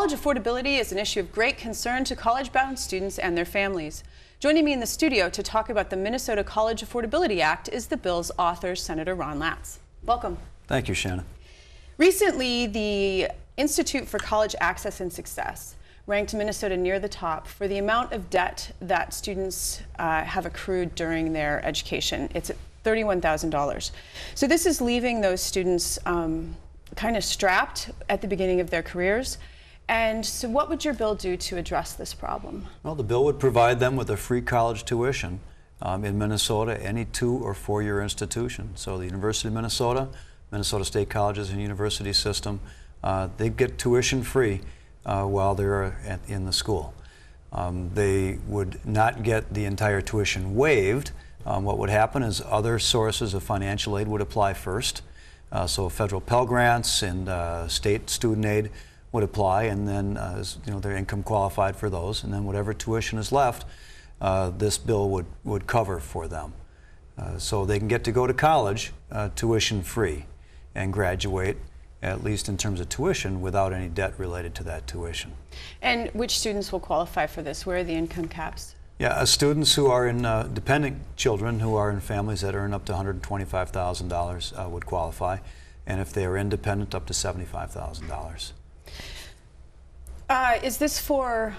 College affordability is an issue of great concern to college-bound students and their families. Joining me in the studio to talk about the Minnesota College Affordability Act is the bill's author, Senator Ron Latz. Welcome. Thank you, Shannon. Recently, the Institute for College Access and Success ranked Minnesota near the top for the amount of debt that students have accrued during their education. It's at $31,000. So this is leaving those students kind of strapped at the beginning of their careers. And so what would your bill do to address this problem? Well, the bill would provide them with a free college tuition in Minnesota, any 2- or 4-year institution. So the University of Minnesota, Minnesota State Colleges and University System, they get tuition free while they're in the school. They would not get the entire tuition waived. What would happen is other sources of financial aid would apply first. So federal Pell Grants and state student aid would apply, and then their income qualified for those, and then whatever tuition is left, this bill would cover for them. So they can get to go to college tuition free and graduate, at least in terms of tuition, without any debt related to that tuition. And which students will qualify for this? Where are the income caps? Yeah, students who are in dependent children who are in families that earn up to $125,000 would qualify, and if they are independent, up to $75,000. Is this for,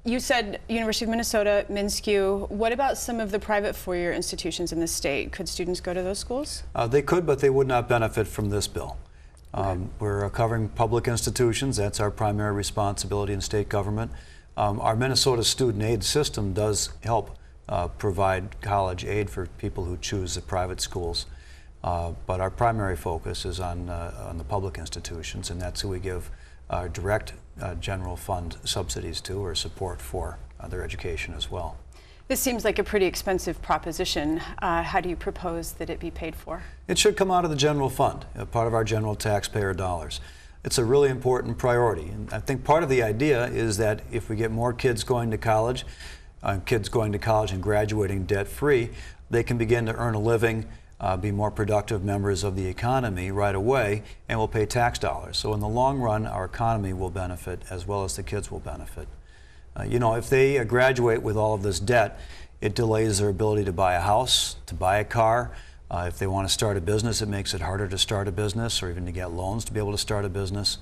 you said University of Minnesota, MnSCU. What about some of the private four-year institutions in the state? Could students go to those schools? They could, but they would not benefit from this bill. Okay. We're covering public institutions. That's our primary responsibility in state government. Our Minnesota student aid system does help provide college aid for people who choose the private schools. But our primary focus is on the public institutions, and that's who we give direct general fund subsidies to, or support for their education as well. This seems like a pretty expensive proposition. How do you propose that it be paid for? It should come out of the general fund, part of our general taxpayer dollars. It's a really important priority, and I think part of the idea is that if we get more kids going to college and graduating debt-free, they can begin to earn a living, be more productive members of the economy right away, and will pay tax dollars. So in the long run, our economy will benefit as well as the kids will benefit. If they graduate with all of this debt, it delays their ability to buy a house, to buy a car. If they want to start a business, it makes it harder to start a business, or even to get loans to be able to start a business.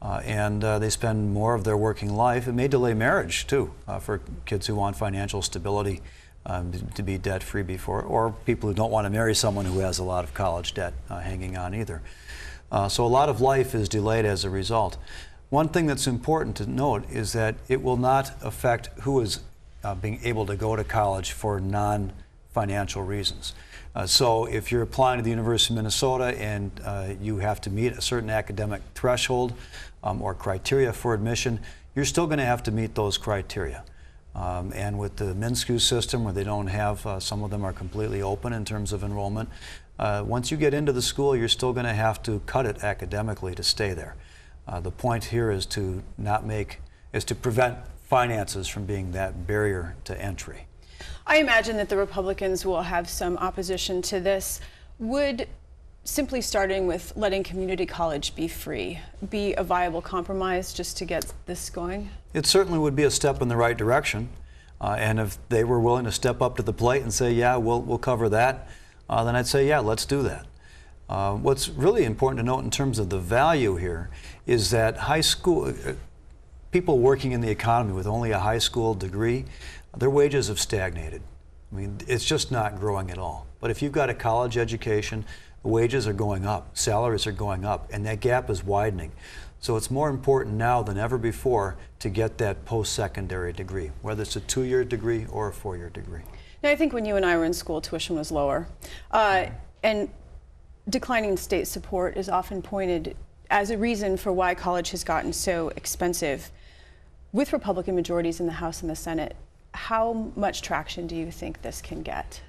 And they spend more of their working life. It may delay marriage, too, for kids who want financial stability to be debt-free before, or people who don't want to marry someone who has a lot of college debt hanging on either. So a lot of life is delayed as a result. One thing that's important to note is that it will not affect who is being able to go to college for non-financial reasons. So if you're applying to the University of Minnesota and you have to meet a certain academic threshold or criteria for admission, you're still going to have to meet those criteria. And with the MnSCU system, where they don't have, some of them are completely open in terms of enrollment, once you get into the school, you're still going to have to cut it academically to stay there. The point here is to prevent finances from being that barrier to entry. I imagine that the Republicans will have some opposition to this. Would simply starting with letting community college be free be a viable compromise just to get this going? It certainly would be a step in the right direction. And if they were willing to step up to the plate and say, yeah, we'll cover that, then I'd say, yeah, let's do that. What's really important to note in terms of the value here is that high school, people working in the economy with only a high school degree, their wages have stagnated. I mean, it's just not growing at all. But if you've got a college education, the wages are going up, salaries are going up, and that gap is widening. So it's more important now than ever before to get that post-secondary degree, whether it's a 2-year degree or a 4-year degree. Now, I think when you and I were in school, tuition was lower. And declining state support is often pointed as a reason for why college has gotten so expensive. With Republican majorities in the House and the Senate, how much traction do you think this can get?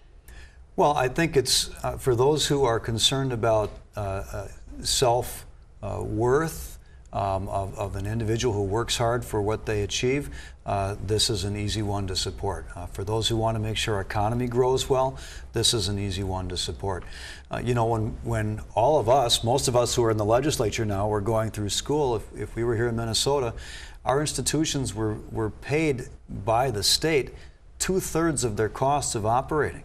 Well, I think it's for those who are concerned about self-worth of an individual who works hard for what they achieve, this is an easy one to support. For those who want to make sure our economy grows well, this is an easy one to support. You know, when all of us, most of us who are in the legislature now, were going through school, if we were here in Minnesota, our institutions were paid by the state 2/3 of their costs of operating.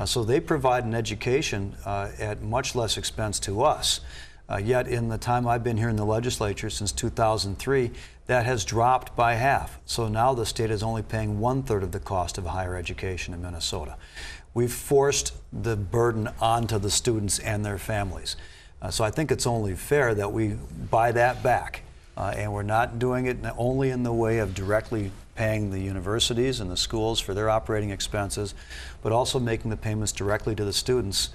So they provide an education at much less expense to us. Yet in the time I've been here in the legislature, since 2003, that has dropped by half. So now the state is only paying 1/3 of the cost of higher education in Minnesota. We've forced the burden onto the students and their families. So I think it's only fair that we buy that back. And we're not doing it only in the way of directly paying the universities and the schools for their operating expenses, but also making the payments directly to the students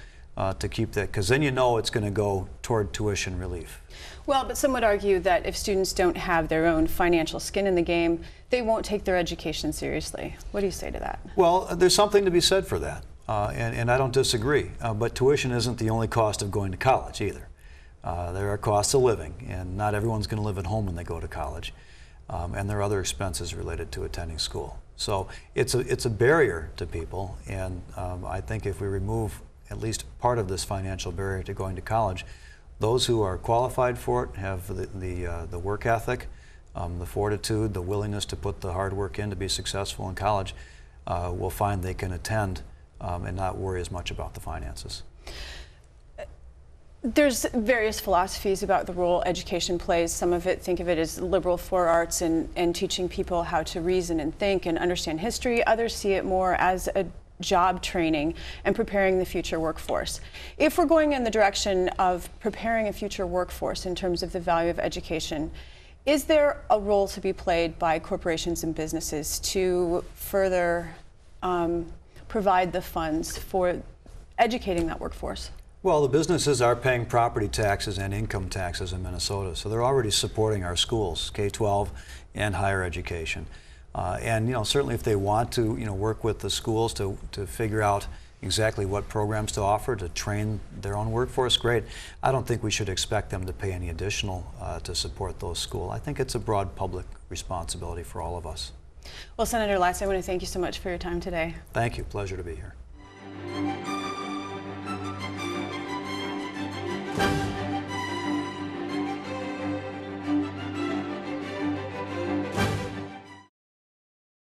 to keep that, because then you know it's going to go toward tuition relief. Well, but some would argue that if students don't have their own financial skin in the game, they won't take their education seriously. What do you say to that? Well, there's something to be said for that, and I don't disagree. But tuition isn't the only cost of going to college either. There are costs of living, and not everyone's going to live at home when they go to college. And there are other expenses related to attending school. So it's a barrier to people, and I think if we remove at least part of this financial barrier to going to college, those who are qualified for it, have the work ethic, the fortitude, the willingness to put the hard work in to be successful in college, will find they can attend and not worry as much about the finances. There's various philosophies about the role education plays. Some of it think of it as liberal for arts and teaching people how to reason and think and understand history. Others see it more as a job training and preparing the future workforce. If we're going in the direction of preparing a future workforce in terms of the value of education, is there a role to be played by corporations and businesses to further provide the funds for educating that workforce? Well, the businesses are paying property taxes and income taxes in Minnesota, so they're already supporting our schools, K-12 and higher education. And certainly if they want to work with the schools to figure out exactly what programs to offer to train their own workforce, great. I don't think we should expect them to pay any additional to support those schools. I think it's a broad public responsibility for all of us. Well, Senator Latz, I want to thank you so much for your time today. Thank you. Pleasure to be here.